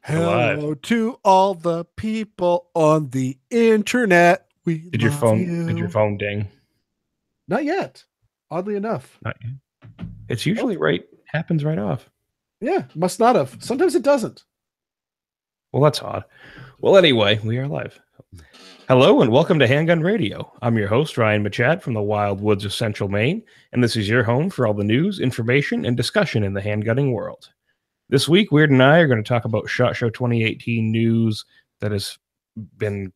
We're live. Hello to all the people on the internet. We Did your love phone you. ding? Not yet, oddly enough. Not yet. It's Nope. usually happens right off. Yeah, must not have. Sometimes it doesn't. Well, that's odd. Well, anyway, we are live. Hello and welcome to Handgun Radio. I'm your host, Ryan Michad from the wild woods of central Maine, and this is your home for all the news, information, and discussion in the handgunning world. This week, Weird and I are going to talk about SHOT Show 2018 news that has been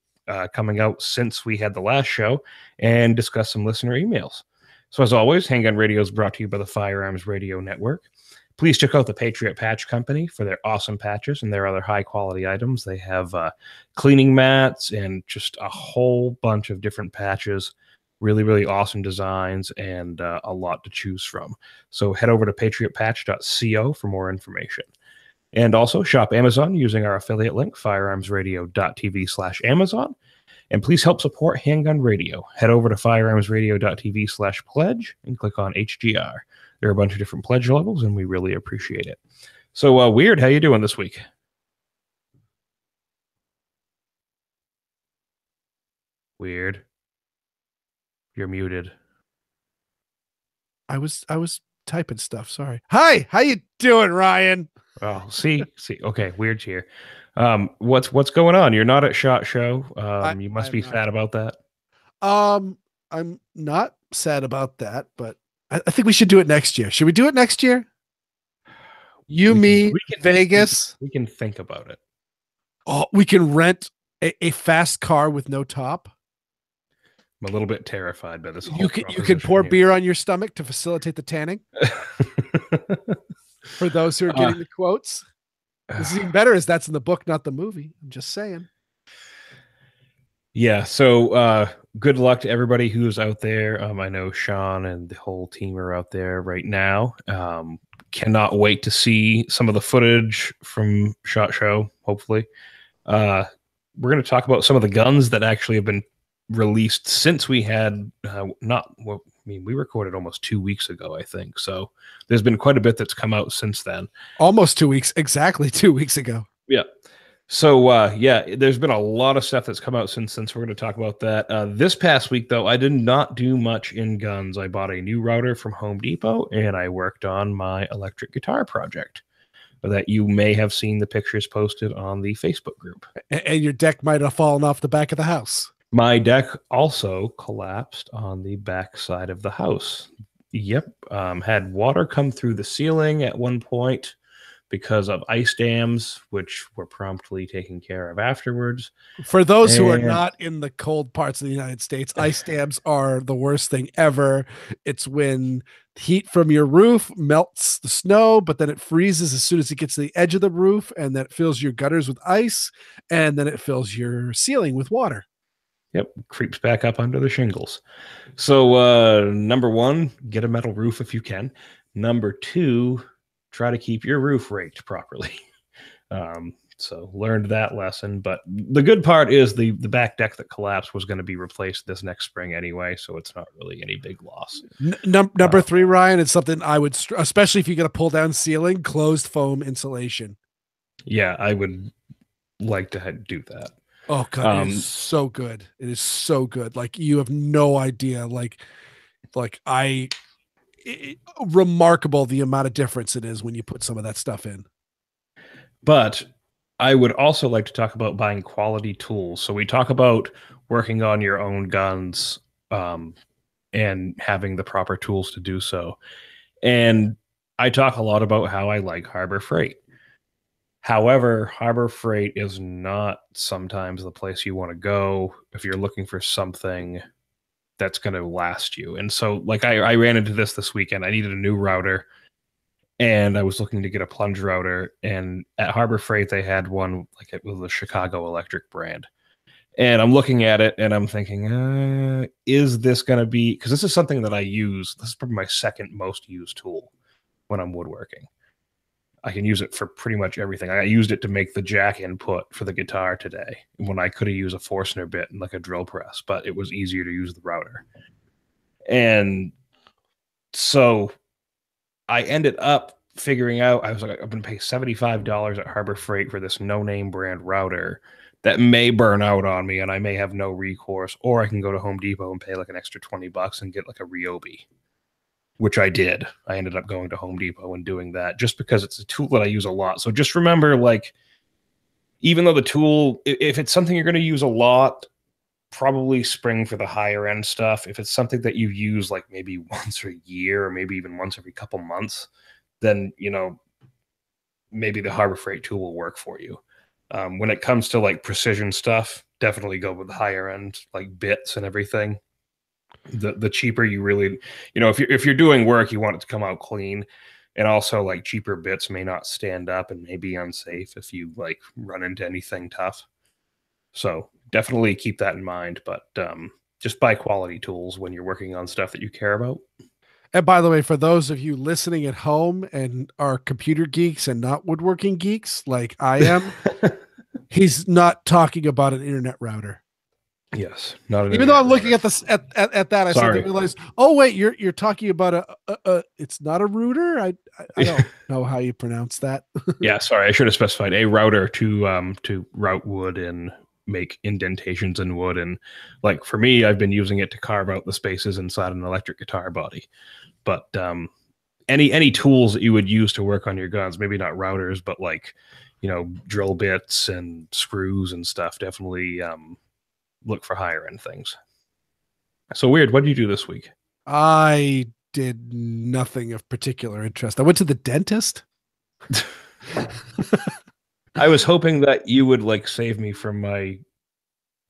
coming out since we had the last show and discuss some listener emails. So as always, Handgun Radio is brought to you by the Firearms Radio Network. Please check out the Patriot Patch Company for their awesome patches and their other high-quality items. They have cleaning mats and just a whole bunch of different patches, really, really awesome designs, and a lot to choose from. So head over to patriotpatch.co for more information. And also shop Amazon using our affiliate link, firearmsradio.tv/Amazon. And please help support Handgun Radio. Head over to firearmsradio.tv/pledge and click on HGR. There are a bunch of different pledge levels, and we really appreciate it. So, Weird, how you doing this week? Weird. You're muted. I was typing stuff. Sorry. Hi, how you doing, Ryan? Oh, see. Okay, Weird's here. What's going on? You're not at SHOT Show. You must be sad about that. I'm not sad about that, but I think we should do it next year. Should we do it next year? Vegas. We can think about it. Oh, we can rent a fast car with no top. I'm a little bit terrified by this whole You can pour beer on your stomach to facilitate the tanning. For those who are getting the quotes. This is even better as that's in the book, not the movie. I'm just saying. Yeah, so good luck to everybody who's out there. I know Sean and the whole team are out there right now. Cannot wait to see some of the footage from SHOT Show, hopefully. We're going to talk about some of the guns that actually have been released since we had we recorded almost 2 weeks ago, I think. So there's been quite a bit that's come out since then. Almost 2 weeks, exactly 2 weeks ago. Yeah. So there's been a lot of stuff that's come out since. We're going to talk about that. This past week, though, I did not do much in guns. I bought a new router from Home Depot, and I worked on my electric guitar project that you may have seen the pictures posted on the Facebook group. And your deck might have fallen off the back of the house. My deck also collapsed on the back side of the house. Yep. Had water come through the ceiling at one point because of ice dams, which were promptly taken care of afterwards. For those who are not in the cold parts of the United States, ice dams are the worst thing ever. It's when heat from your roof melts the snow, but then it freezes as soon as it gets to the edge of the roof, and then it fills your gutters with ice, and then it fills your ceiling with water. Yep, creeps back up under the shingles. So number one, get a metal roof if you can. Number two, try to keep your roof raked properly. So learned that lesson. But the good part is the back deck that collapsed was going to be replaced this next spring anyway, so it's not really any big loss. Number three, Ryan, is something I would, especially if you get a pull down ceiling, closed foam insulation. Yeah, I would like to do that. Oh God, it is so good. It is so good. Like, you have no idea. Remarkable the amount of difference it is when you put some of that stuff in. But I would also like to talk about buying quality tools. So we talk about working on your own guns and having the proper tools to do so. And I talk a lot about how I like Harbor Freight. However, Harbor Freight is not sometimes the place you want to go if you're looking for something that's going to last you. And so, like, I ran into this weekend. I needed a new router, and I was looking to get a plunge router. And at Harbor Freight, they had one, like, it was the Chicago Electric brand. And I'm looking at it, and I'm thinking, is this going to be... Because this is something that I use. This is probably my second most used tool when I'm woodworking. I can use it for pretty much everything. I used it to make the jack input for the guitar today when I could have used a Forstner bit and like a drill press, but it was easier to use the router. And so I ended up figuring out, I was like, I'm going to pay $75 at Harbor Freight for this no-name brand router that may burn out on me and I may have no recourse, or I can go to Home Depot and pay like an extra $20 and get like a Ryobi, which I did. I ended up going to Home Depot and doing that just because it's a tool that I use a lot. So just remember, like, even though the tool, if it's something you're going to use a lot, probably spring for the higher end stuff. If it's something that you use like maybe once a year or maybe even once every couple months, then, you know, maybe the Harbor Freight tool will work for you. When it comes to like precision stuff, definitely go with the higher end, like bits and everything. The cheaper you really, you know, if you're doing work, you want it to come out clean. And also, like, cheaper bits may not stand up and may be unsafe if you like run into anything tough. So definitely keep that in mind. But just buy quality tools when you're working on stuff that you care about. And by the way, for those of you listening at home and are computer geeks and not woodworking geeks like I am, he's not talking about an internet router. Yes, not an even though I'm looking at this at that, I suddenly realized, oh wait, you're talking about a it's not a router. I don't know how you pronounce that. Yeah, sorry, I should have specified a router to route wood and make indentations in wood. And like for me, I've been using it to carve out the spaces inside an electric guitar body. But any tools that you would use to work on your guns, maybe not routers, but like, you know, drill bits and screws and stuff, definitely look for higher end things. So Weird, what did you do this week? I did nothing of particular interest. I went to the dentist. I was hoping that you would like save me from my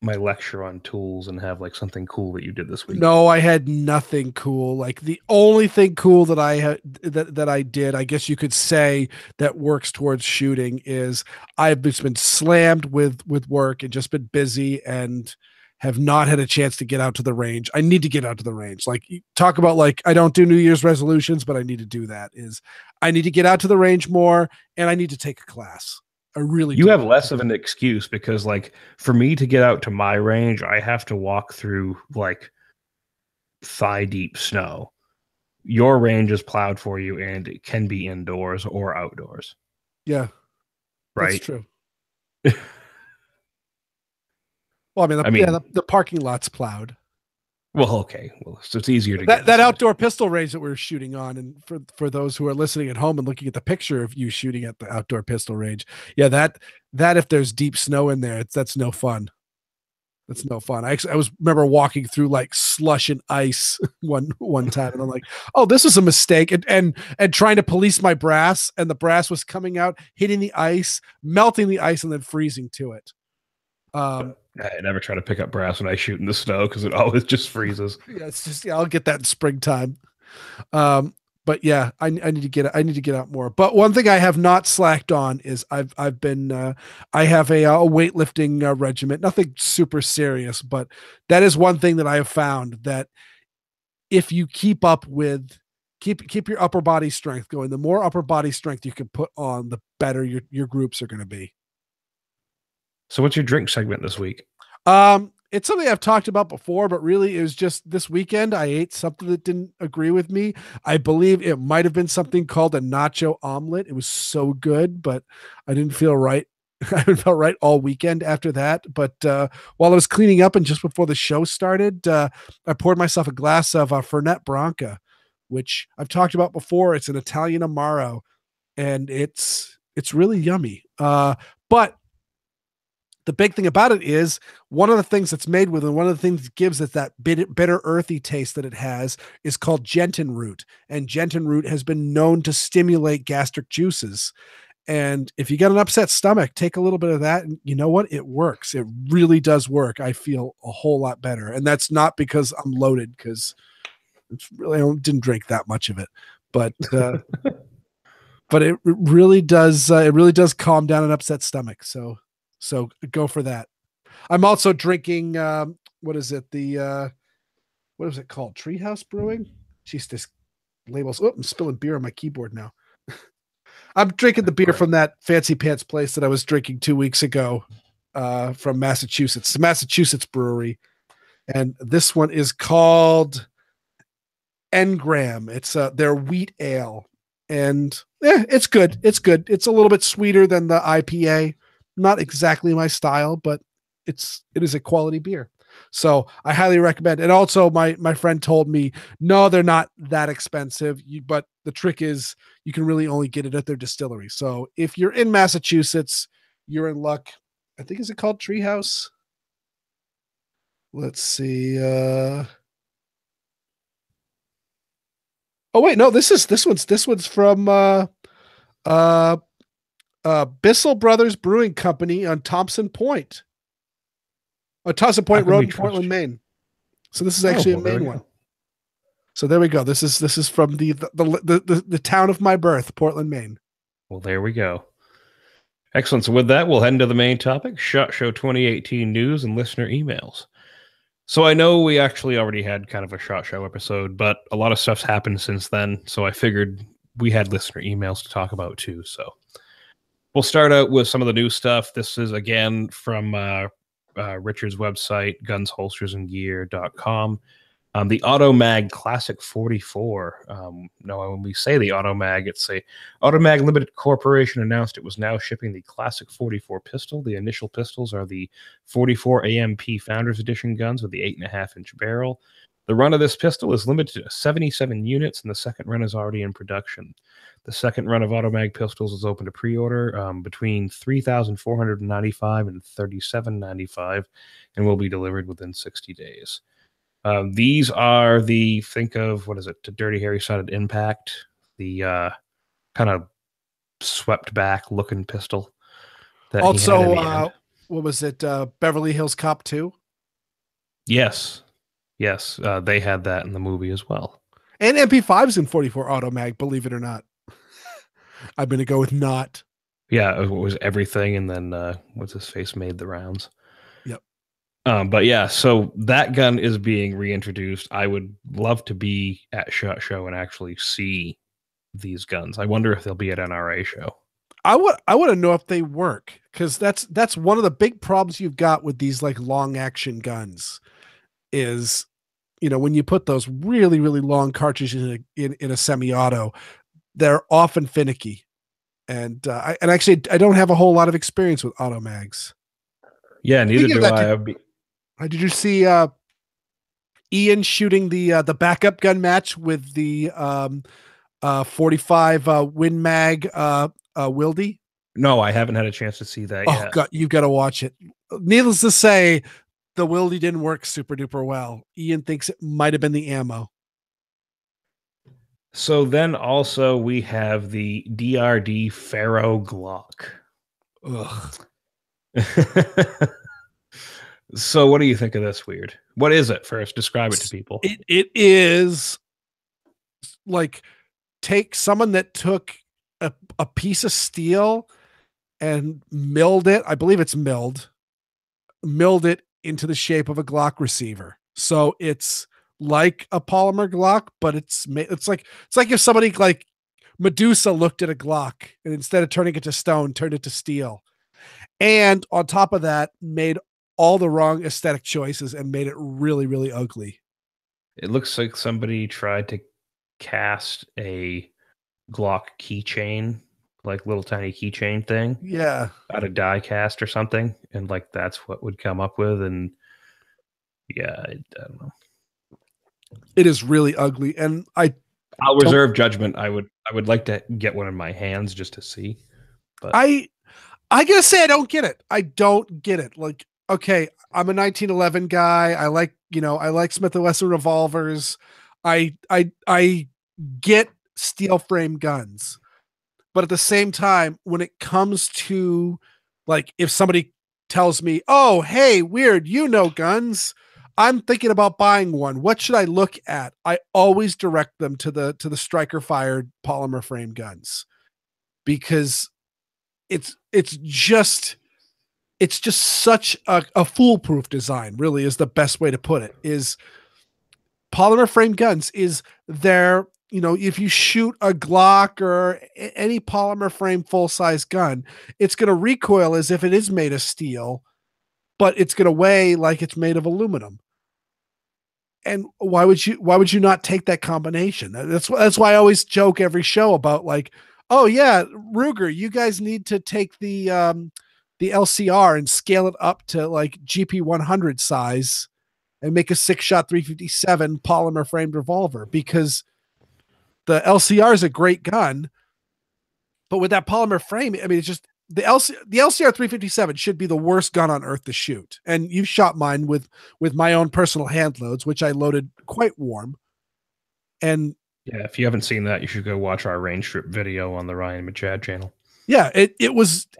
lecture on tools and have like something cool that you did this week. No, I had nothing cool. Like the only thing cool that I had that I did, I guess you could say, that works towards shooting is I've just been slammed with work and just been busy and have not had a chance to get out to the range. I need to get out to the range. Like, talk about like, I don't do New Year's resolutions, but I need to do that. Is I need to get out to the range more and I need to take a class. I really You have less of an excuse because like for me to get out to my range, I have to walk through like thigh deep snow. Your range is plowed for you and it can be indoors or outdoors. Yeah. Right. That's true. Well, I mean, the parking lot's plowed. Well, okay. Well, so it's easier to get that outdoor pistol range that we're shooting on. And for those who are listening at home and looking at the picture of you shooting at the outdoor pistol range, yeah, that if there's deep snow in there, that's no fun. That's no fun. I remember walking through like slush and ice one time, and I'm like, oh, this is a mistake, and trying to police my brass, and the brass was coming out, hitting the ice, melting the ice, and then freezing to it. I never try to pick up brass when I shoot in the snow because it always just freezes. Yeah, it's just I'll get that in springtime. But yeah, I need to get out more. But one thing I have not slacked on is I've been I have a weightlifting regiment. Nothing super serious, but that is one thing that I have found that if you keep up with keep your upper body strength going, the more upper body strength you can put on, the better your groups are going to be. So what's your drink segment this week? It's something I've talked about before, but really it was just this weekend. I ate something that didn't agree with me. I believe it might have been something called a nacho omelet. It was so good, but I didn't feel right. I haven't felt right all weekend after that. But while I was cleaning up and just before the show started, I poured myself a glass of Fernet Branca, which I've talked about before. It's an Italian Amaro, and it's really yummy. But the big thing about it is one of the things that's made with, and one of the things that gives it that bitter, earthy taste that it has is called gentian root. And gentian root has been known to stimulate gastric juices. And if you get an upset stomach, take a little bit of that. And you know what? It works. It really does work. I feel a whole lot better. And that's not because I'm loaded, because it's really, I didn't drink that much of it. But but it really does calm down an upset stomach. So go for that. I'm also drinking, what is it? What is it called? Treehouse Brewing? Jeez, this labels. Oh, I'm spilling beer on my keyboard now. I'm drinking the beer from that fancy pants place that I was drinking 2 weeks ago from Massachusetts, the Massachusetts brewery. And this one is called Engram. It's their wheat ale. and it's good. It's good. It's a little bit sweeter than the IPA. Not exactly my style, but it is a quality beer. So I highly recommend. And also my friend told me, no, they're not that expensive, but the trick is you can really only get it at their distillery. So if you're in Massachusetts, you're in luck. I think, is it called Treehouse? Let's see. Oh wait, no, this one's from Bissell Brothers Brewing Company on Thompson Point. Thompson Point Road in Portland, Maine. So this is actually a Maine one. So there we go. This is from the town of my birth, Portland, Maine. Well, there we go. Excellent. So with that, we'll head into the main topic, SHOT Show 2018 news and listener emails. So I know we actually already had kind of a SHOT Show episode, but a lot of stuff's happened since then. So I figured we had listener emails to talk about too. So we'll start out with some of the new stuff. This is again from Richard's website, gunsholstersandgear.com. The Automag Classic 44. No, when we say the Automag, it's a Automag Limited Corporation announced it was now shipping the Classic 44 pistol. The initial pistols are the 44 AMP Founders Edition guns with the 8.5-inch barrel. The run of this pistol is limited to 77 units, and the second run is already in production. The second run of Automag pistols is open to pre-order between $3,495 and $3,795, and will be delivered within 60 days. These are the, think of, what is it, the Dirty Harry Sided Impact, the kind of swept back looking pistol. That also, what was it, Beverly Hills Cop 2? Yes. They had that in the movie as well. And MP5's in 44 Automag, believe it or not. I'm going to go with not. Yeah, it was everything, and then what's his face made the rounds. Yep. But yeah, so that gun is being reintroduced. I would love to be at SHOT Show and actually see these guns. I wonder if they'll be at NRA show. I want to know if they work, because that's one of the big problems you've got with these like long action guns is, when you put those really, really long cartridges in a semi-auto, they're often finicky. And actually I don't have a whole lot of experience with auto mags. Yeah, neither do I. Did you see Ian shooting the backup gun match with the 45 Win Mag Wildy? No, I haven't had a chance to see that yet. Oh God, you've got to watch it. Needless to say, the Wildy didn't work super duper well. Ian thinks it might have been the ammo. So then also we have the DRD Pharaoh Glock. Ugh. So what do you think of this, Weird? What is it first? Describe it to people. It is like, take someone that took a piece of steel and milled it. I believe it's milled it into the shape of a Glock receiver. So it's like a polymer Glock, but it's like if somebody like Medusa looked at a Glock and instead of turning it to stone, turned it to steel. And on top of that, made all the wrong aesthetic choices and made it really, really ugly. It looks like somebody tried to cast a Glock keychain, like little tiny keychain thing. Yeah. Out of die cast or something. And like, that's what would come up with. And yeah, I don't know. It is really ugly. And I'll reserve judgment. I would like to get one in my hands just to see. But I gotta say, I don't get it. I don't get it. Like, okay, I'm a 1911 guy. I like Smith & Wesson revolvers. I get steel frame guns. But at the same time, when it comes to, like, if somebody tells me, oh, hey, Weird, guns, I'm thinking about buying one. What should I look at? I always direct them to the striker fired polymer frame guns, because it's just such a foolproof design, really, is the best way to put it. Is polymer frame guns is their, if you shoot a Glock or any polymer frame full-size gun, it's going to recoil as if it is made of steel, but it's going to weigh like it's made of aluminum. And why would you not take that combination? That's why I always joke every show about like, oh yeah, Ruger, you guys need to take the LCR and scale it up to like GP 100 size and make a 6-shot 357 polymer framed revolver, because the LCR is a great gun, but with that polymer frame, I mean, it's just the LCR 357 should be the worst gun on earth to shoot. And you've shot mine with my own personal hand loads, which I loaded quite warm. And yeah, if you haven't seen that, you should go watch our range strip video on the Ryan Michad channel. Yeah, it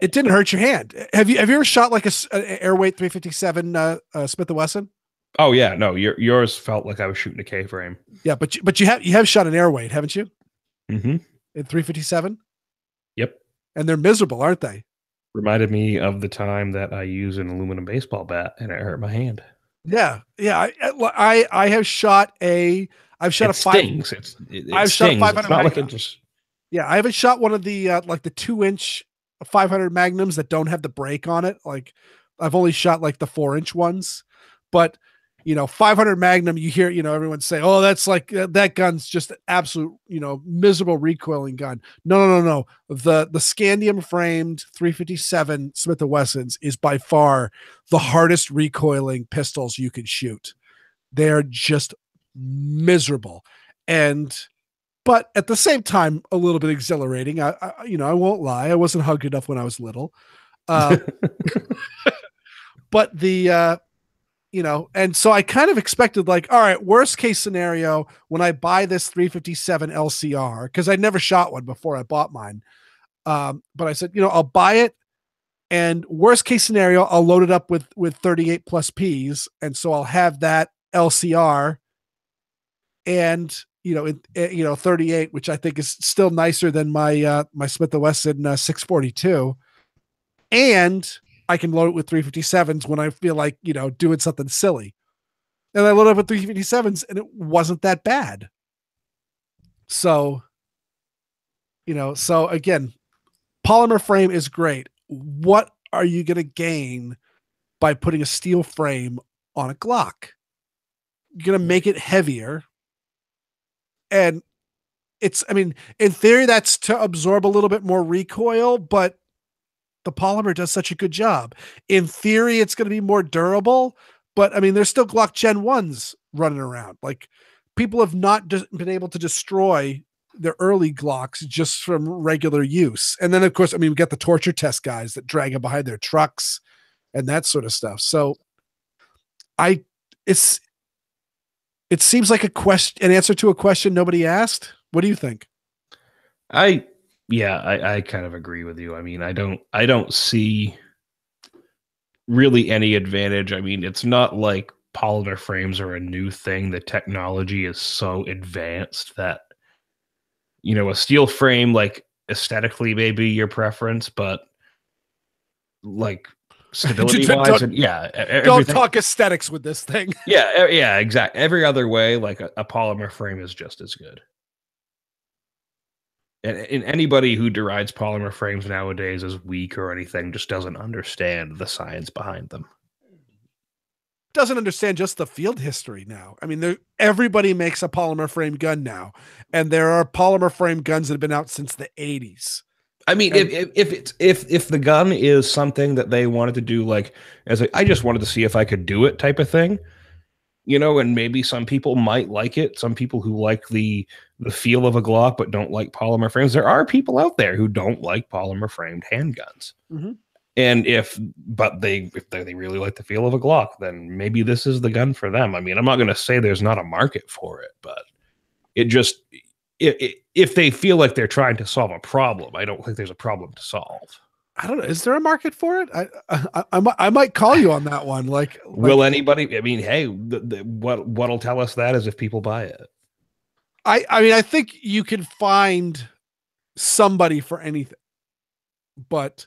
didn't hurt your hand. Have you ever shot like an airweight 357 Smith & Wesson? Oh yeah, no, yours felt like I was shooting a K frame. Yeah, but you have shot an airweight, haven't you? Mm-hmm. In 357. Yep. And they're miserable, aren't they? Reminded me of the time that I used an aluminum baseball bat and it hurt my hand. Yeah, yeah. I have shot I've shot it a five. Stings. I've shot a 500. It's not like it just. Yeah, I haven't shot one of the like the 2-inch 500 magnums that don't have the break on it. Like I've only shot like the 4-inch ones, but 500 Magnum, you hear, everyone say, oh, that's like, that gun's just an absolute, miserable recoiling gun. No. The scandium framed 357 Smith & Wessons is by far the hardest recoiling pistols you can shoot. They're just miserable. But at the same time, a little bit exhilarating. I won't lie. I wasn't hugged enough when I was little. But and so I kind of expected like, all right, worst case scenario, when I buy this 357 LCR, because I'd never shot one before I bought mine. But I said, I'll buy it, and worst case scenario, I'll load it up with 38 plus Ps. And so I'll have that LCR and, 38, which I think is still nicer than my Smith & Wesson 642. And I can load it with 357s when I feel like, doing something silly. And I loaded up with 357s and it wasn't that bad. So, so again, polymer frame is great. What are you going to gain by putting a steel frame on a Glock? You're going to make it heavier. And in theory, that's to absorb a little bit more recoil, but the polymer does such a good job. In theory, it's going to be more durable, but there's still Glock Gen 1s running around. Like, people have not been able to destroy their early Glocks just from regular use. And then, of course, we got the torture test guys that drag them behind their trucks and that sort of stuff. So it seems like an answer to a question nobody asked. What do you think? I kind of agree with you. I don't see really any advantage. It's not like polymer frames are a new thing. The technology is so advanced that, a steel frame, like, aesthetically may be your preference, but like stability wise, don't talk aesthetics with this thing. yeah, exactly. Every other way, like a polymer frame is just as good. And anybody who derides polymer frames nowadays as weak or anything just doesn't understand the science behind them. Doesn't understand just the field history now. Everybody makes a polymer frame gun now, and there are polymer frame guns that have been out since the 80s. If the gun is something that they wanted to do, like, I just wanted to see if I could do it type of thing, and maybe some people might like it. Some people who like the feel of a Glock but don't like polymer frames. There are people out there who don't like polymer framed handguns. Mm-hmm. And if they really like the feel of a Glock, then maybe this is the gun for them. I'm not going to say there's not a market for it, but if they feel like they're trying to solve a problem, I don't think there's a problem to solve. I don't know. Is there a market for it? I might call you on that one. Will anybody? Hey, what'll tell us that is if people buy it. I think you can find somebody for anything, but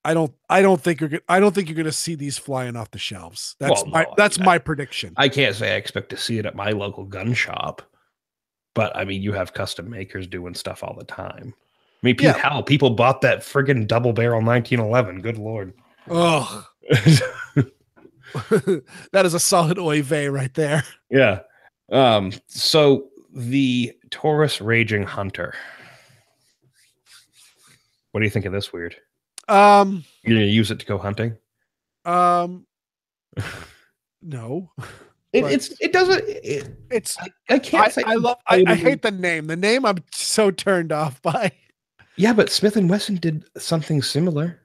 I don't think you're going to see these flying off the shelves. That's my prediction. I can't say I expect to see it at my local gun shop, but you have custom makers doing stuff all the time. People bought that friggin' double barrel 1911. Good Lord. Oh, That is a solid oy vey right there. Yeah. So the Taurus Raging Hunter. What do you think of this weird? You're gonna use it to go hunting? No. It doesn't. I can't say. I hate the name. The name I'm so turned off by. Yeah, but Smith and Wesson did something similar.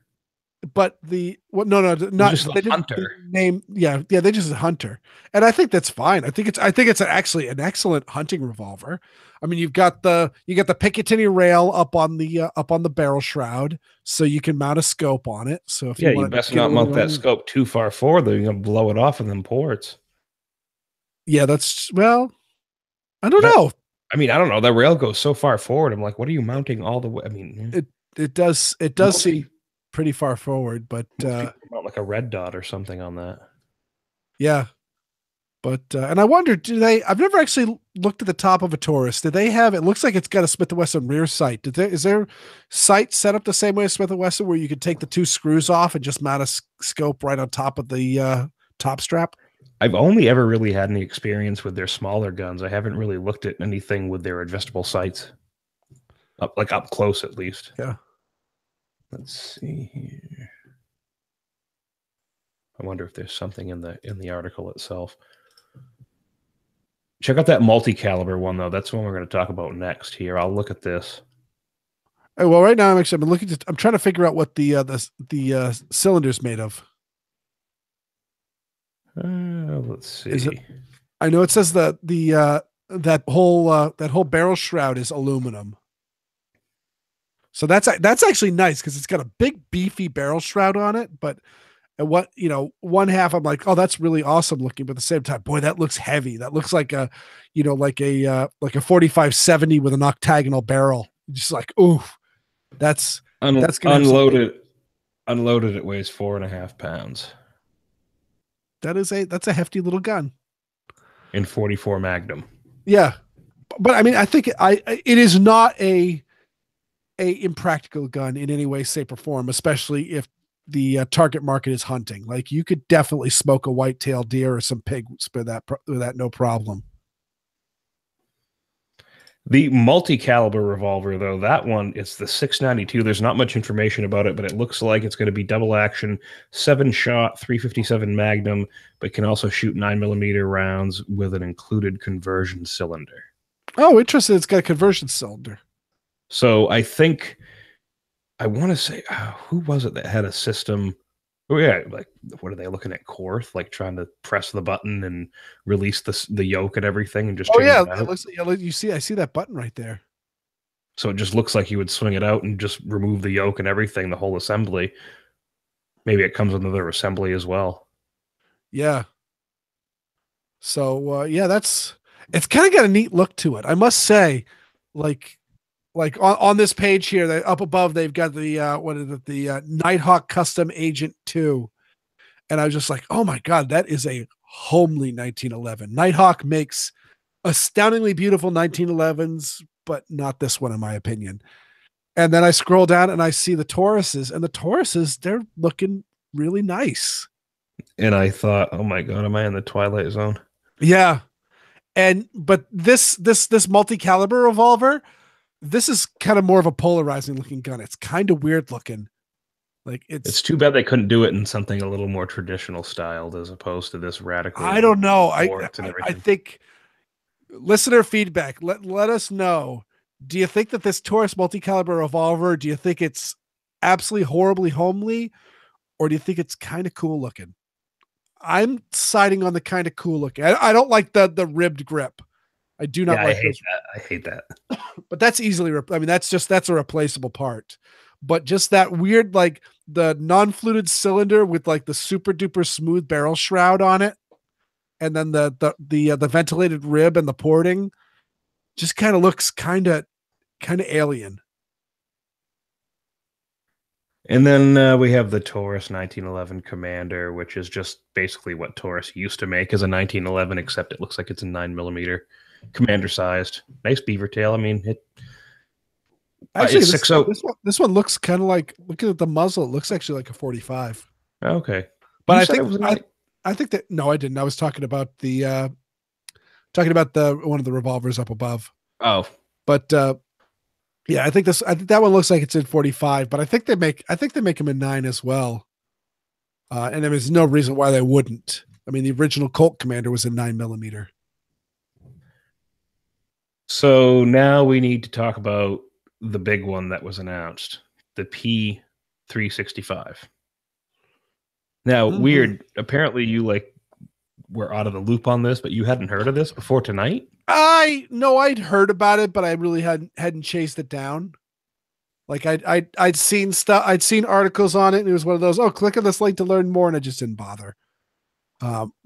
But not just a hunter name. Yeah, they just a hunter, and I think that's fine. I think it's actually an excellent hunting revolver. I mean, you got the Picatinny rail up on the barrel shroud, so you can mount a scope on it. So if you best not mount that scope too far forward, they're gonna blow it off in them ports. Yeah, I don't know. I mean, I don't know. The rail goes so far forward. I'm like, what are you mounting all the way? I mean, it does seem pretty far forward, but like a red dot or something on that. Yeah. But and I wonder, I've never actually looked at the top of a Taurus. Did they have, it looks like it's got a Smith & Wesson rear sight. Is their sight set up the same way as Smith & Wesson where you could take the two screws off and just mount a scope right on top of the top strap? I've only ever really had any experience with their smaller guns. I haven't really looked at anything with their adjustable sights. Up close at least. Yeah. Let's see here. I wonder if there's something in the article itself. Check out that multi-caliber one though. That's the one we're going to talk about next. Here, I'll look at this. Hey, well, right now I'm trying to figure out what the cylinder's made of. Let's see. I know it says that that whole barrel shroud is aluminum. So that's actually nice because it's got a big beefy barrel shroud on it, but one half I'm like, oh, that's really awesome looking, but at the same time, boy, that looks heavy. That looks like a 4570 with an octagonal barrel. Just like, ooh, that's unloaded. Unloaded, it weighs 4.5 pounds. That's a hefty little gun. In 44 Magnum. Yeah, but I mean, I think it is not a impractical gun in any way, shape, or form, especially if the target market is hunting. Like you could definitely smoke a white-tailed deer or some pigs with that no problem. The Multicaliber Revolver, though, that one, it's the 692. There's not much information about it, but it looks like it's going to be double action, 7-shot, 357 Magnum, but can also shoot 9mm rounds with an included conversion cylinder. Oh, interesting. It's got a conversion cylinder. So I think, I want to say, who was it that had a system? Oh yeah, like what are they looking at? Korth, like trying to press the button and release the yoke and everything, and just it looks like, you see, I see that button right there. So it just looks like you would swing it out and just remove the yoke and everything, the whole assembly. Maybe it comes with another assembly as well. Yeah. So it's kind of got a neat look to it, I must say. Like on this page here, up above, they've got the Nighthawk Custom Agent 2. And I was just like, oh my God, that is a homely 1911. Nighthawk makes astoundingly beautiful 1911s, but not this one, in my opinion. And then I scroll down and I see the Tauruses, and the Tauruses, they're looking really nice. And I thought, oh my God, am I in the Twilight Zone? Yeah. But this multi-caliber revolver, this is kind of more of a polarizing looking gun. It's kind of weird looking. Like it's too bad they couldn't do it in something a little more traditional styled as opposed to this radical. I don't know. I think listener feedback. Let us know. Do you think that this Taurus multi-caliber revolver, do you think it's absolutely horribly homely, or do you think it's kind of cool looking? I'm siding on the kind of cool looking. I don't like the ribbed grip. I do not like that. I hate that. But that's easily, that's a replaceable part. But just that weird, like the non-fluted cylinder with like the super duper smooth barrel shroud on it, and then the ventilated rib and the porting, just kind of looks kind of alien. And then we have the Taurus 1911 Commander, which is just basically what Taurus used to make as a 1911, except it looks like it's a 9mm. Commander sized, nice beaver tail. I mean, actually this one looks kind of like, looking at the muzzle, it looks actually like a 45. Okay, but I think I think that no, I didn't. I was talking about the one of the revolvers up above. Oh, But yeah, I think that one looks like it's in 45, but I think they make them in 9 as well. And there's no reason why they wouldn't. I mean, the original Colt Commander was in 9 millimeter. so now we need to talk about the big one that was announced, the P365. Now, weird. Apparently, you like were out of the loop on this, but you hadn't heard of this before tonight. I know I'd heard about it, but I really hadn't chased it down. Like I'd seen stuff, I'd seen articles on it, and it was one of those, oh, click on this link to learn more, and I just didn't bother.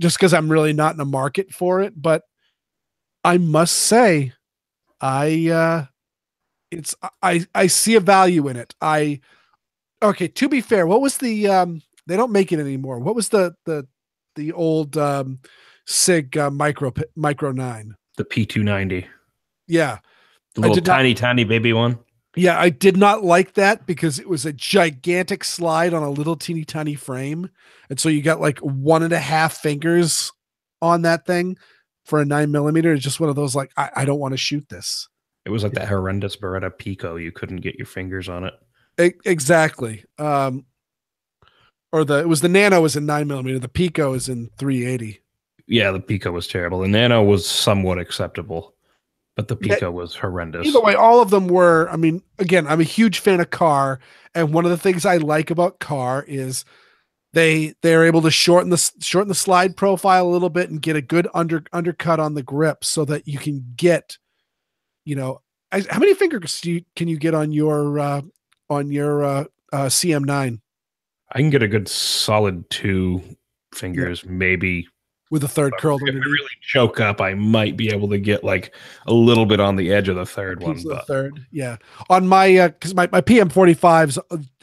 Just because I'm really not in the market for it. But I must say, I see a value in it. Okay, to be fair, what was the they don't make it anymore. What was the old Sig micro 9? The P290. Yeah. The little tiny baby one. Yeah, I did not like that because it was a gigantic slide on a little teeny tiny frame. And so you got like 1.5 fingers on that thing for a 9 millimeter. It's just one of those, like, I don't want to shoot this. It was like that horrendous Beretta Pico. You couldn't get your fingers on it. Exactly. It was the Nano was in 9 millimeter. The Pico is in 380. Yeah, the Pico was terrible. The Nano was somewhat acceptable, but the Pico was horrendous. Either way, all of them were. I mean, again, I'm a huge fan of Car, and one of the things I like about Car is they're able to shorten the slide profile a little bit and get a good undercut on the grip, so that you can get, how many fingers can you get on your CM9? I can get a good solid 2 fingers, maybe. With a third curled underneath. If I really choke up, I might be able to get like a little bit on the edge of the third one. The third, yeah. On my because my PM45's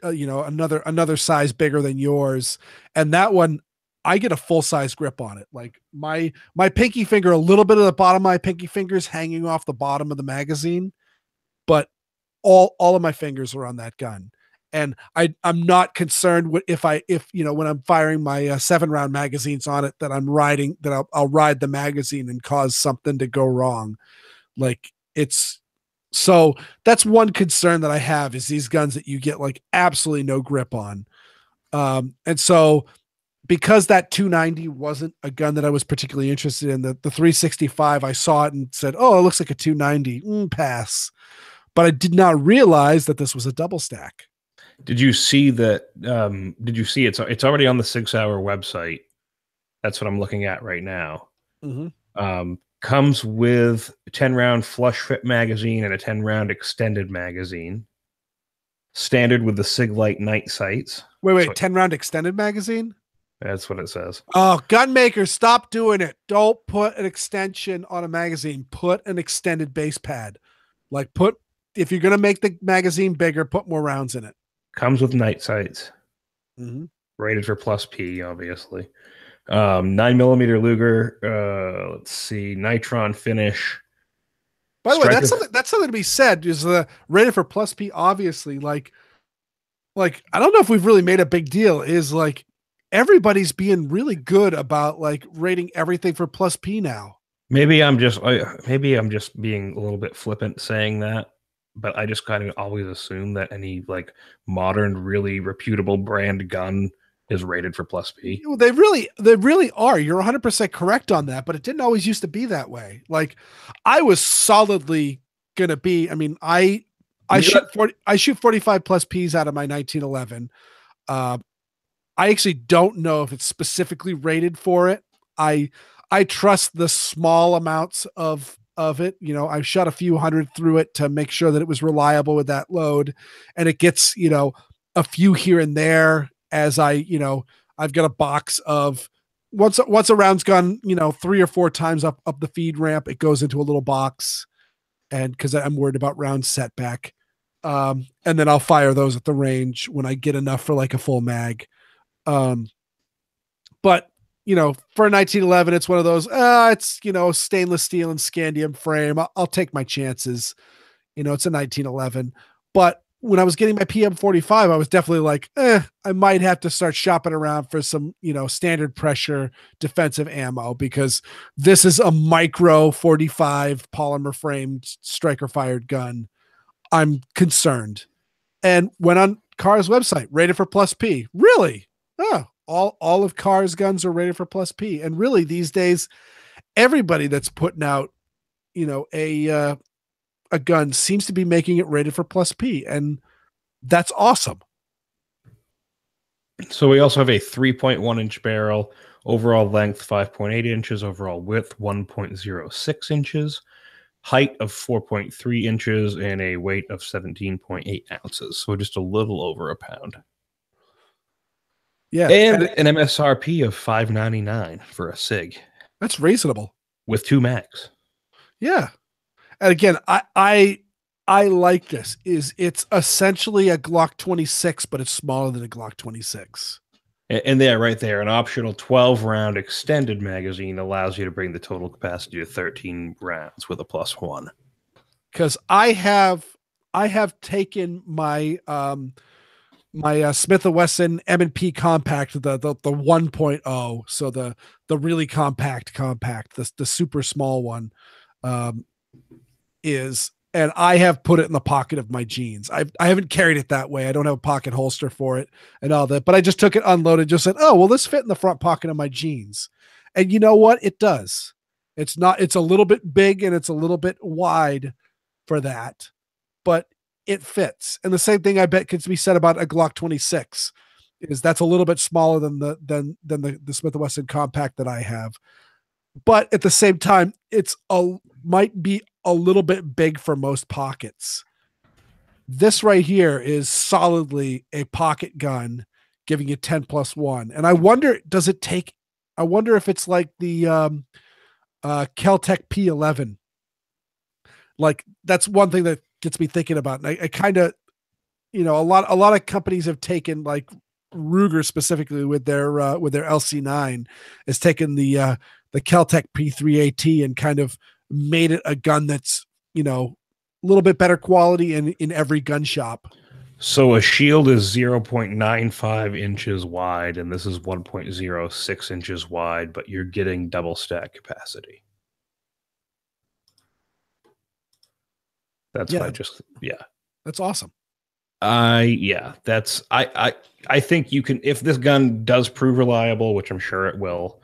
another size bigger than yours, and that one I get a full size grip on it. Like my pinky finger, a little bit of the bottom of my pinky fingers hanging off the bottom of the magazine, but all of my fingers are on that gun. And I'm not concerned if when I'm firing my 7-round magazines on it that I'll ride the magazine and cause something to go wrong. Like so that's one concern that I have is these guns that you get like absolutely no grip on. And so because that 290 wasn't a gun that I was particularly interested in, the 365, I saw it and said, oh, it looks like a 290, pass. But I did not realize that this was a double stack. Did you see that? Did you see it's already on the Sig Sauer website? That's what I'm looking at right now. Mm-hmm. Comes with a 10-round flush fit magazine and a 10-round extended magazine. Standard with the Sig Light night sights. Wait, 10-round extended magazine? That's what it says. Oh, gun makers, stop doing it. Don't put an extension on a magazine. Put an extended base pad. If you're going to make the magazine bigger, put more rounds in it. Comes with night sights. Mm-hmm. Rated for plus P, obviously. 9 millimeter Luger. Let's see, Nitron finish. By the way, that's something to be said. Is the rated for plus P? Obviously, like I don't know if we've really made a big deal. Is like everybody's being really good about like rating everything for plus P now. Maybe I'm just being a little bit flippant saying that. But I just kind of always assume that any like modern, really reputable brand gun is rated for plus P. They really are. You're 100% correct on that, but it didn't always used to be that way. Like I was solidly gonna be. I mean, I shoot 45 plus Ps out of my 1911. I actually don't know if it's specifically rated for it. I trust the small amounts of it. I shot a few hundred through it to make sure that it was reliable with that load, and it gets a few here and there as I've got a box of once a round's gone 3 or 4 times up the feed ramp, it goes into a little box, and because I'm worried about round setback, and then I'll fire those at the range when I get enough for like a full mag. But for a 1911, it's one of those, it's, stainless steel and scandium frame. I'll take my chances. It's a 1911, but when I was getting my PM45, I was definitely like, I might have to start shopping around for some, standard pressure defensive ammo, because this is a micro 45 polymer framed striker fired gun. I'm concerned. And went on Carr's website, rated for plus P. Really? Oh, all of Carr's guns are rated for plus P. And really these days, everybody that's putting out, a gun seems to be making it rated for plus P, and that's awesome. So we also have a 3.1 inch barrel, overall length 5.8 inches, overall width 1.06 inches, height of 4.3 inches, and a weight of 17.8 ounces. So just a little over a pound. Yeah. And an MSRP of $5.99 for a Sig. That's reasonable. With 2 mags. Yeah. And again, I like this. It's essentially a Glock 26, but it's smaller than a Glock 26. And there, right there, an optional 12-round extended magazine allows you to bring the total capacity to 13 rounds with a +1. Because I have taken my my Smith & Wesson M&P compact, the 1.0, so the really compact, the super small one, and I have put it in the pocket of my jeans. I haven't carried it that way. I don't have a pocket holster for it and all that, but I just took it unloaded, just said, oh, well, this fit in the front pocket of my jeans. And you know what? It does. It's a little bit big and it's a little bit wide for that, but it fits. And the same thing I bet could be said about a Glock 26, is that's a little bit smaller than the Smith & Wesson compact that I have. But at the same time, might be a little bit big for most pockets. This right here is solidly a pocket gun, giving you 10+1. And I wonder if it's like the Kel-Tec P11. Like, that's one thing that gets me thinking about. And I kind of, a lot of companies have taken, like Ruger specifically with their LC9 has taken the Kel-Tec P3AT and kind of made it a gun that's, a little bit better quality in every gun shop. So a shield is 0.95 inches wide, and this is 1.06 inches wide, but you're getting double stack capacity. That's That's awesome. I think you can, if this gun does prove reliable, which I'm sure it will,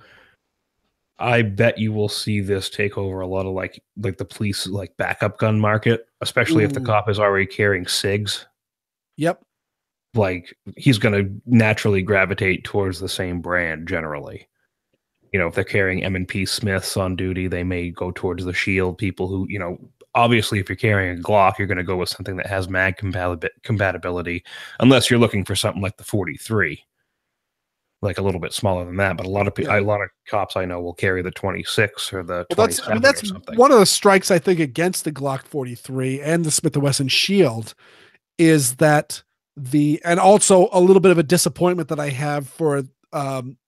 I bet you will see this take over a lot of like the police backup gun market, especially if the cop is already carrying SIGs. Yep. Like, he's going to naturally gravitate towards the same brand generally. If they're carrying M&P Smiths on duty, they may go towards the Shield. People who, obviously if you're carrying a Glock, you're going to go with something that has mag compatibility, unless you're looking for something like the 43. Like a little bit smaller than that, but a lot of cops I know will carry the 26 or the 27 that's or something. One of the strikes I think against the Glock 43 and the Smith & Wesson Shield is that and also a little bit of a disappointment that I have for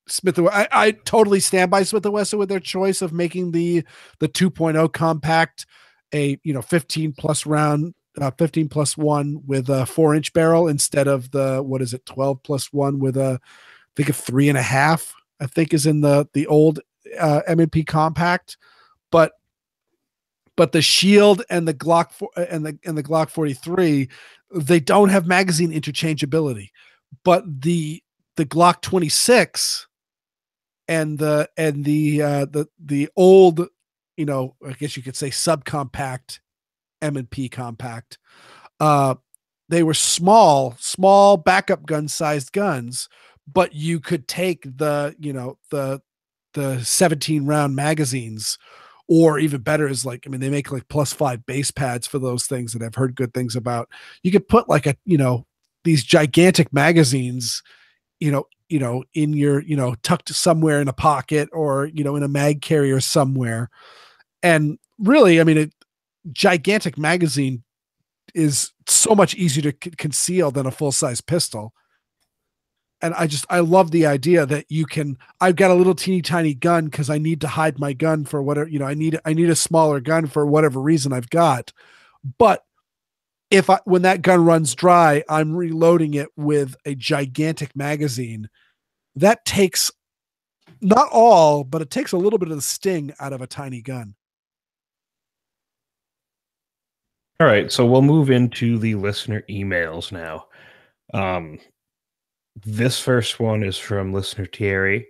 Smith. I totally stand by Smith & Wesson with their choice of making the 2.0 compact a 15+1 with a 4-inch barrel instead of the 12+1 with a, I think, a 3.5, I think, is in the old M&P compact, but the Shield and the Glock and the Glock 43, they don't have magazine interchangeability, but the Glock 26 and the old, I guess you could say subcompact M&P compact, they were small backup gun sized guns, but you could take the 17 round magazines, or even better is they make like +5 base pads for those things that I've heard good things about. You could put like these gigantic magazines, in your, tucked somewhere in a pocket or, in a mag carrier somewhere. And really, a gigantic magazine is so much easier to conceal than a full-size pistol. And I love the idea that I've got a little teeny tiny gun because I need to hide my gun for whatever, I need a smaller gun for whatever reason I've got. But when that gun runs dry, I'm reloading it with a gigantic magazine. That takes not all, but it takes a little bit of the sting out of a tiny gun. All right, so we'll move into the listener emails now. This first one is from listener Thierry,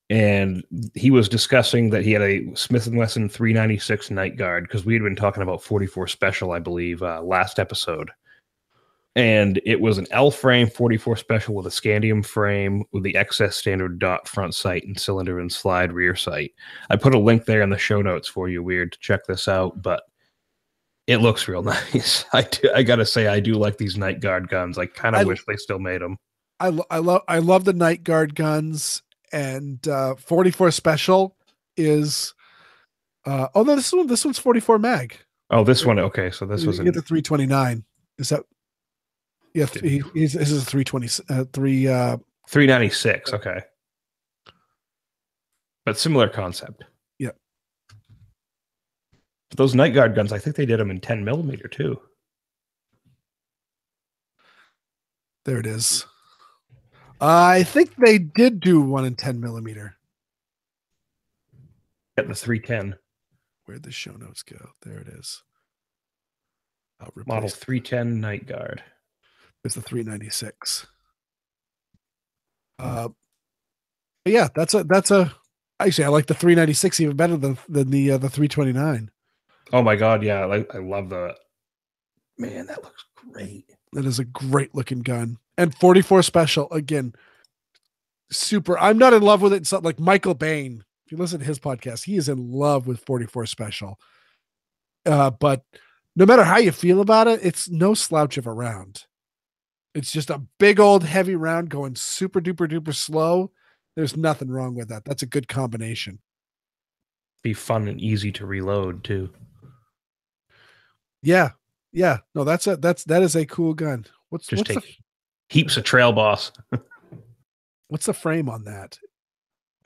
and he was discussing that he had a Smith & Wesson 396 Nightguard, because we had been talking about 44 Special, I believe, last episode. And it was an L frame 44 Special with a scandium frame with the XS standard dot front sight and cylinder and slide rear sight. I put a link there in the show notes for you, Weird, to check this out, but it looks real nice. I gotta say, I do like these Nightguard guns. I kind of wish they still made them. I love the Nightguard guns, and 44 Special is oh no, this one's 44 mag. Oh, this one, okay, so this was the 329. Is that? Yeah, this is a 396. Okay, but similar concept. Yeah, but those Nightguard guns, I think they did them in 10 millimeter too. There it is. I think they did do one in 10 millimeter. At the 310. Where'd the show notes go? There it is. Model 310 Nightguard. It's the 396. Yeah, that's a. Actually, I like the 396 even better than the 329. Oh my god, yeah, I love the. Man, that looks great. That is a great looking gun. And 44 Special, again, super. I'm not in love with it. It's not like Michael Bain. If you listen to his podcast, he is in love with 44 Special. But no matter how you feel about it, it's no slouch of a round. It's just a big old heavy round going super duper duper slow. There's nothing wrong with that. That's a good combination. Be fun and easy to reload too. Yeah. Yeah. No, that is a cool gun. What's heaps of trail boss. What's the frame on that?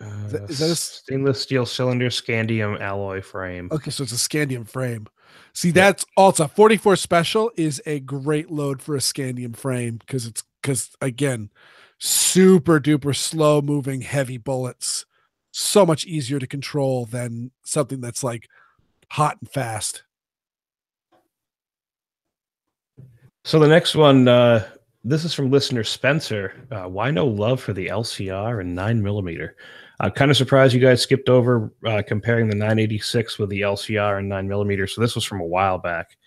Is that a stainless steel cylinder scandium alloy frame? Okay, so it's a scandium frame. See, that's also 44 Special is a great load for a scandium frame because again, super duper slow moving heavy bullets, so much easier to control than something that's like hot and fast. So the next one, this is from listener Spencer. Why no love for the LCR and 9mm? I'm kind of surprised you guys skipped over comparing the 986 with the LCR and 9mm. So this was from a while back.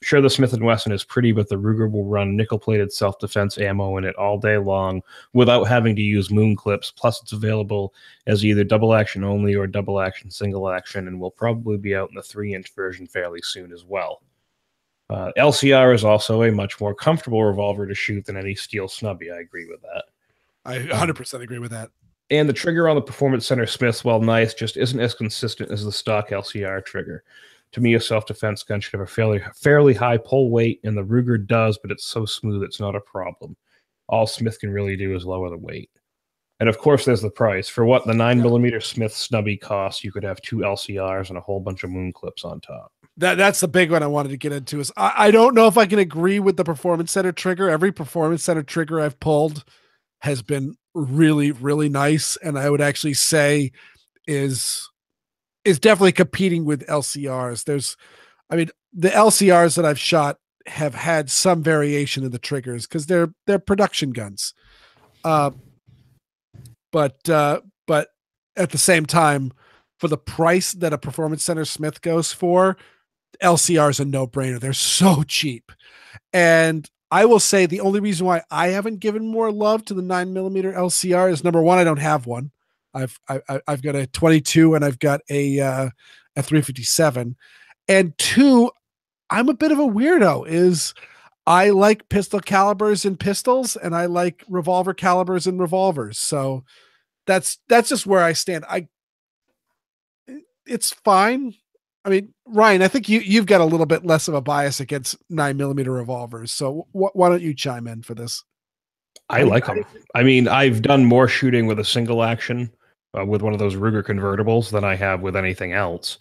Sure, the Smith & Wesson is pretty, but the Ruger will run nickel-plated self-defense ammo in it all day long without having to use moon clips. Plus, it's available as either double-action only or double-action single-action, and will probably be out in the 3-inch version fairly soon as well. LCR is also a much more comfortable revolver to shoot than any steel snubby. I agree with that. I 100% agree with that. And the trigger on the Performance Center Smiths, while nice, just isn't as consistent as the stock LCR trigger. To me, a self-defense gun should have a fairly high pull weight, and the Ruger does, but it's so smooth it's not a problem. All Smith can really do is lower the weight. And of course, there's the price. For what the 9mm Smith snubby costs, you could have 2 LCRs and a whole bunch of moon clips on top. That's the big one I wanted to get into. Is I don't know if I can agree with the Performance Center trigger. Every Performance Center trigger I've pulled has been really, really nice, and I would actually say is definitely competing with LCRs. The LCRs that I've shot have had some variation in the triggers because they're production guns. But at the same time, for the price that a Performance Center Smith goes for, LCR is a no-brainer. They're so cheap. And I will say the only reason why I haven't given more love to the 9mm LCR is, number one, I don't have one. I've got a 22 and I've got a 357. And two, I'm a bit of a weirdo. Is I like pistol calibers in pistols and I like revolver calibers in revolvers. So that's just where I stand. It's fine. I mean, Ryan, I think you've got a little bit less of a bias against 9mm revolvers. So why don't you chime in for this? I like them. I mean, I've done more shooting with a single action with one of those Ruger convertibles than I have with anything else.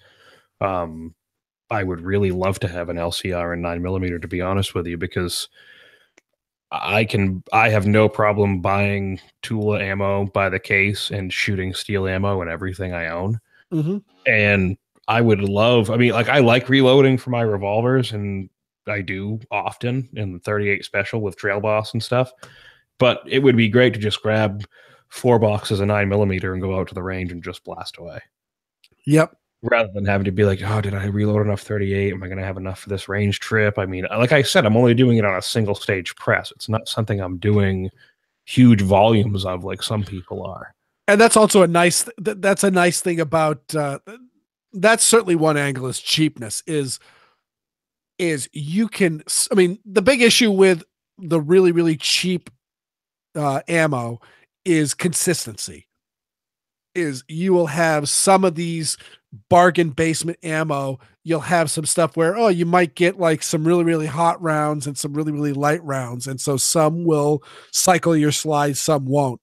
I would really love to have an LCR and 9mm, to be honest with you, because I have no problem buying Tula ammo by the case and shooting steel ammo and everything I own. Mm-hmm. And I would love, I mean, like I like reloading for my revolvers, and I do often in the 38 special with Trail Boss and stuff. But it would be great to just grab 4 boxes of 9mm and go out to the range and just blast away. Yep. Rather than having to be like, oh, did I reload enough 38? Am I going to have enough for this range trip? I mean, like I said, I'm only doing it on a single stage press. It's not something I'm doing huge volumes of like some people are. And that's also a nice, that's a nice thing about, that's certainly one angle is cheapness is you can, I mean, the big issue with the really, really cheap ammo is consistency. Is you will have some of these bargain basement ammo. You'll have some stuff where, oh, you might get like some really, really hot rounds and some really, really light rounds. And so some will cycle your slides, some won't.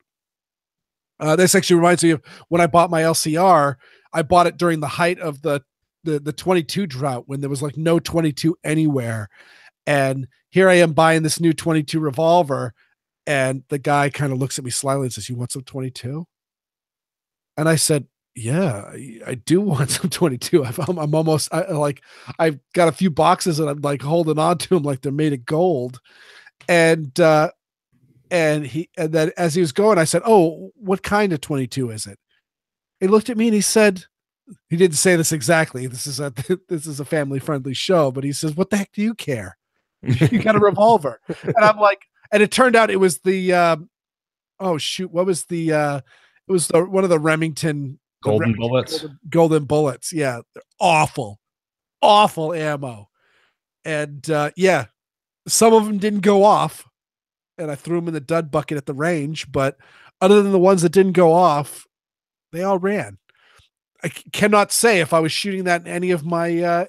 This actually reminds me of when I bought my LCR. I bought it during the height of the 22 drought when there was like no 22 anywhere. And here I am buying this new 22 revolver. And the guy kind of looks at me slyly and says, "You want some 22?" And I said, "Yeah, I do want some 22. I'm almost I've got a few boxes and I'm like holding on to them like they're made of gold." And then as he was going, I said, "Oh, what kind of 22 is it?" He looked at me and he said, he didn't say this exactly. This is a family friendly show, but he says, "What the heck do you care? You got a revolver." And I'm like, and it turned out it was the oh shoot, what was the it was one of the Remington Golden bullets. Golden bullets. Yeah, they're awful ammo. And yeah, some of them didn't go off, and I threw them in the dud bucket at the range. But other than the ones that didn't go off, they all ran. I cannot say if I was shooting that in any of my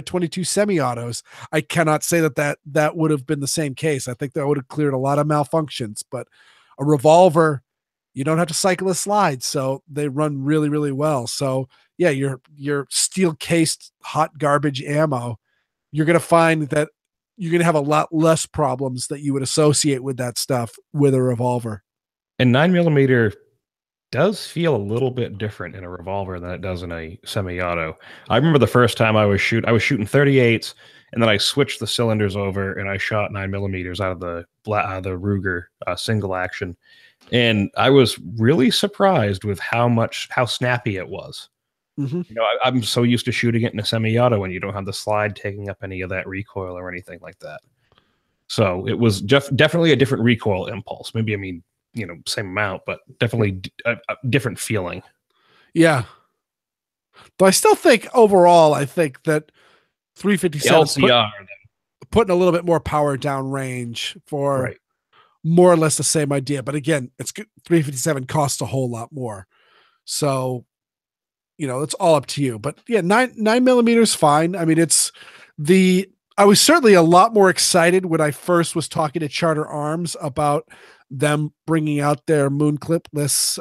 22 semi-autos, I cannot say that would have been the same case. I think that would have cleared a lot of malfunctions. But a revolver, you don't have to cycle a slide, so they run really, really well. So yeah, your steel cased hot garbage ammo, you're gonna find that you're gonna have a lot less problems that you would associate with that stuff with a revolver. And 9mm does feel a little bit different in a revolver than it does in a semi-auto. I remember the first time I was shooting 38s, and then I switched the cylinders over and I shot 9mm out of the Ruger single action, and I was really surprised with how snappy it was. Mm-hmm. You know, I'm so used to shooting it in a semi-auto, and you don't have the slide taking up any of that recoil or anything like that. So it was definitely a different recoil impulse. Maybe, I mean, you know, same amount, but definitely a different feeling. Yeah. But I still think overall, I think that 357 putting a little bit more power down range for right. more or less the same idea. But again, it's 357 costs a whole lot more. So, you know, it's all up to you. But yeah, 9mm is fine. I mean, I was certainly a lot more excited when I first was talking to Charter Arms about them bringing out their moon clipless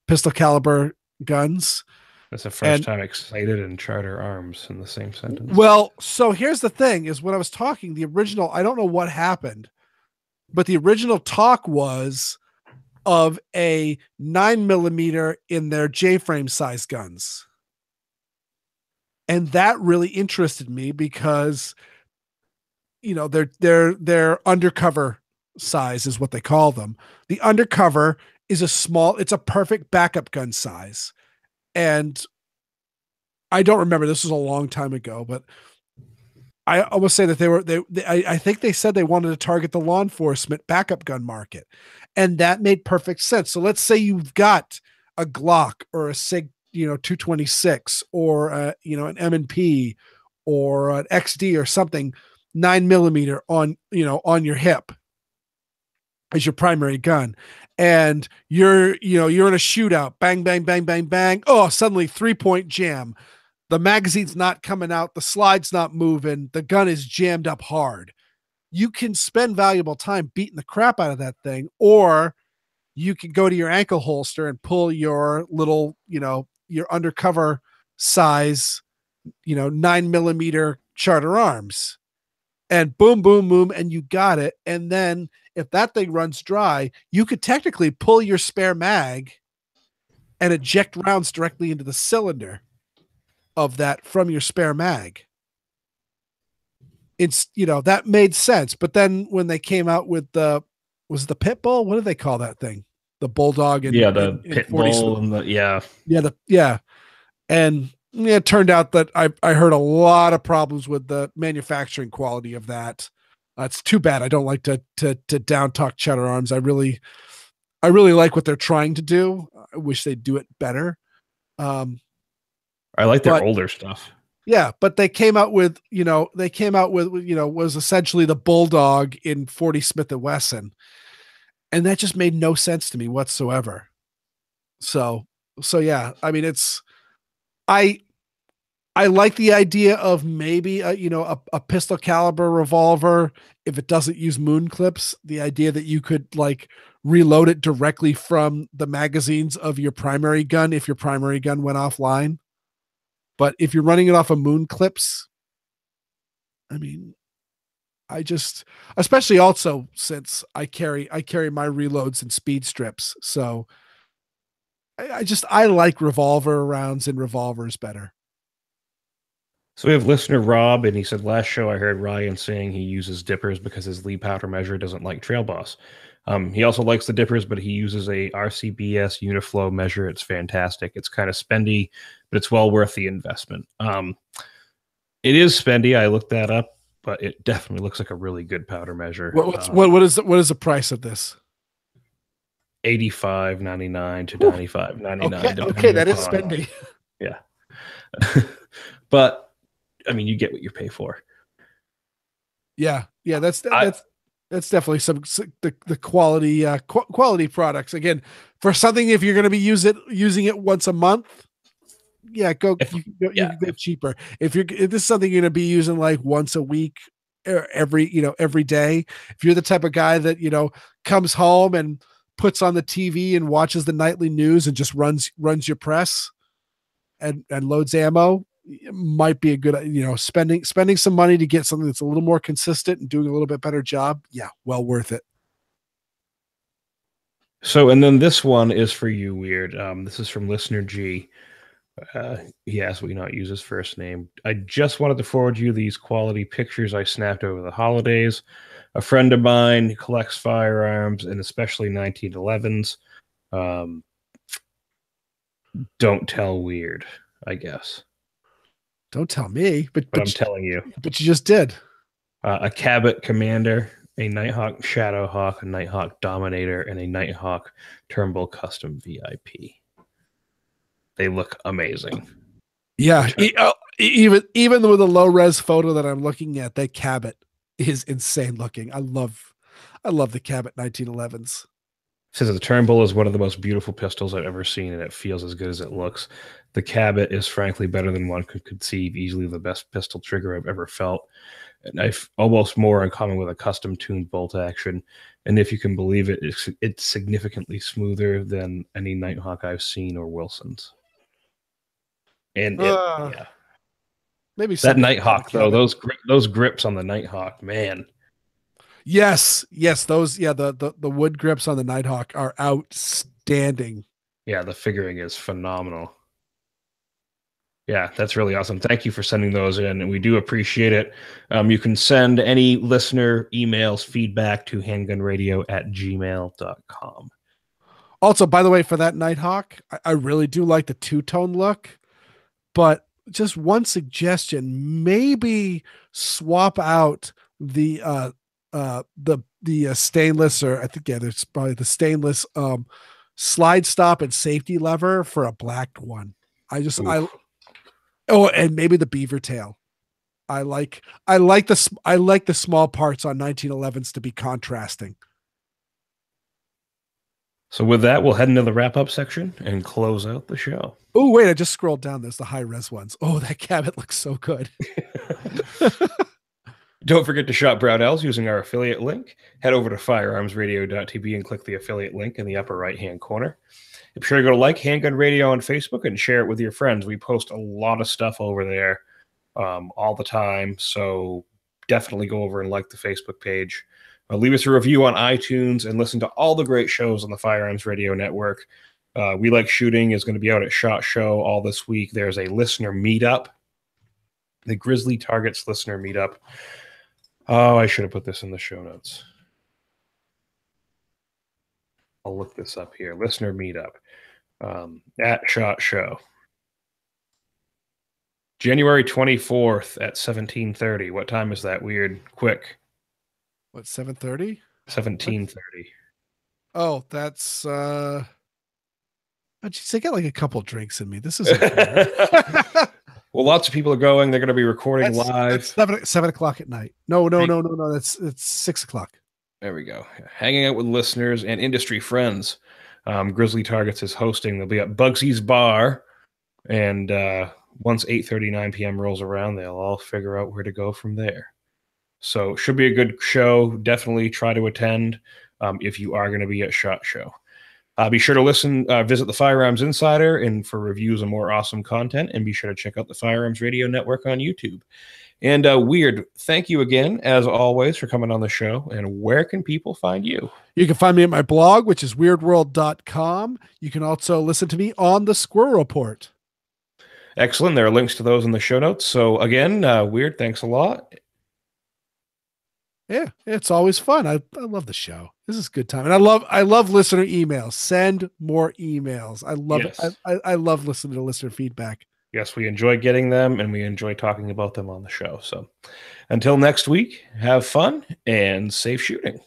pistol caliber guns. That's the first time excited and Charter Arms in the same sentence. Well, so here's the thing is when I was talking, the original, I don't know what happened, but the original talk was of a 9mm in their J-frame size guns. And that really interested me because, you know, their undercover size is what they call them. The undercover is it's a perfect backup gun size. And I don't remember, this was a long time ago, but I almost say that I think they said they wanted to target the law enforcement backup gun market. And that made perfect sense. So let's say you've got a Glock or a Sig, 226 or an M&P or an XD or something, 9mm on your hip as your primary gun. And you're in a shootout, bang, bang, bang, bang, bang. Oh, suddenly 3-point jam. The magazine's not coming out. The slide's not moving. The gun is jammed up hard. You can spend valuable time beating the crap out of that thing, or you can go to your ankle holster and pull your little, your undercover size, 9mm Charter Arms, and boom, boom, boom, and you got it. And then if that thing runs dry, you could technically pull your spare mag and eject rounds directly into the cylinder of that from your spare mag. It's, that made sense. But then when they came out with was the pit bull? What do they call that thing? The bulldog and the pit bull and and it turned out that I heard a lot of problems with the manufacturing quality of that. It's too bad. I don't like to down talk Cheddar Arms. I really like what they're trying to do. I wish they'd do it better. I like their older stuff. Yeah, but they came out with was essentially the bulldog in 40 Smith & Wesson. And that just made no sense to me whatsoever. So yeah, I mean, I like the idea of maybe a pistol caliber revolver if it doesn't use moon clips. The idea that you could like reload it directly from the magazines of your primary gun if your primary gun went offline. But if you're running it off of moon clips, I mean, especially also since I carry my reloads in speed strips, so I like revolver rounds and revolvers better. So we have listener Rob, and he said, last show I heard Ryan saying he uses dippers because his Lee powder measure doesn't like Trail Boss. He also likes the dippers, but he uses a RCBS Uniflow measure. It's fantastic. It's kind of spendy, but it's well worth the investment. It is spendy. I looked that up, but it definitely looks like a really good powder measure. What is the price of this? $85.99 to $95.99. Okay, that is spendy. Yeah. But I mean, you get what you pay for. Yeah, that's definitely some the quality quality products. Again, for something if you're going to be using it once a month, you can go cheaper. If this is something you're going to be using like once a week, or every day, if you're the type of guy that comes home and puts on the TV and watches the nightly news and just runs your press and loads ammo, it might be a good, spending some money to get something that's a little more consistent and doing a little bit better job. Yeah, well worth it. So, and then this one is for you, Weird. This is from listener G. He asked we not use his first name. I just wanted to forward you these quality pictures I snapped over the holidays. A friend of mine collects firearms and especially 1911s. Don't tell Weird, I guess. Don't tell me, but I'm telling you. But you just did. A Cabot Commander, a Nighthawk Shadowhawk, a Nighthawk Dominator, and a Nighthawk Turnbull Custom VIP. They look amazing. Yeah, even with the low res photo that I'm looking at, that Cabot is insane looking. I love the Cabot 1911s. Says the Turnbull is one of the most beautiful pistols I've ever seen, and it feels as good as it looks. The Cabot is frankly better than one could conceive. Easily the best pistol trigger I've ever felt. And I've almost more in common with a custom tuned bolt action. And if you can believe it, it's significantly smoother than any Nighthawk I've seen or Wilson's. And maybe that Nighthawk though, those grips on the Nighthawk, man. Yes, those the wood grips on the Nighthawk are outstanding. Yeah, the figuring is phenomenal. Yeah, that's really awesome. Thank you for sending those in, and we do appreciate it. You can send any listener emails, feedback to handgunradio@gmail.com. Also, by the way, for that Nighthawk, I really do like the two-tone look, but just one suggestion, maybe swap out the stainless, or I think there's probably the stainless slide stop and safety lever for a black one. And maybe the beaver tail. I like the small parts on 1911s to be contrasting. So with that, we'll head into the wrap-up section and close out the show. Oh, wait, I just scrolled down. There's the high-res ones. Oh, that Cabot looks so good. Don't forget to shop Brownells using our affiliate link. Head over to firearmsradio.tv and click the affiliate link in the upper right-hand corner. Be sure to go to like Handgun Radio on Facebook and share it with your friends. We post a lot of stuff over there all the time, so definitely go over and like the Facebook page. Leave us a review on iTunes and listen to all the great shows on the Firearms Radio Network. We Like Shooting is going to be out at SHOT Show all this week. There's a listener meetup, the Grizzly Targets listener meetup. Oh, I should have put this in the show notes. I'll look this up here. Listener meetup at SHOT Show. January 24th at 17:30. What time is that? Weird. Quick. What, 7:30? 17:30. Oh, that's geez, I got like a couple drinks in me. This is well, lots of people are going. They're going to be recording live. That's 7 o'clock at night. No. That's 6 o'clock. There we go. Hanging out with listeners and industry friends. Grizzly Targets is hosting. They'll be at Bugsy's Bar, and once 8:39 p.m. rolls around, they'll all figure out where to go from there. So should be a good show. Definitely try to attend if you are going to be at SHOT Show. Be sure to visit the Firearms Insider and for reviews and more awesome content, and be sure to check out the Firearms Radio Network on YouTube. And Weird, thank you again, as always, for coming on the show. And where can people find you? You can find me at my blog, which is weirdworld.com. You can also listen to me on the Squirrel Report. Excellent. There are links to those in the show notes. So again, Weird, thanks a lot. Yeah, it's always fun. I love the show. This is a good time. And I love listener emails. Send more emails. I love it. I love listening to listener feedback. Yes, we enjoy getting them, and we enjoy talking about them on the show. So until next week, have fun and safe shooting.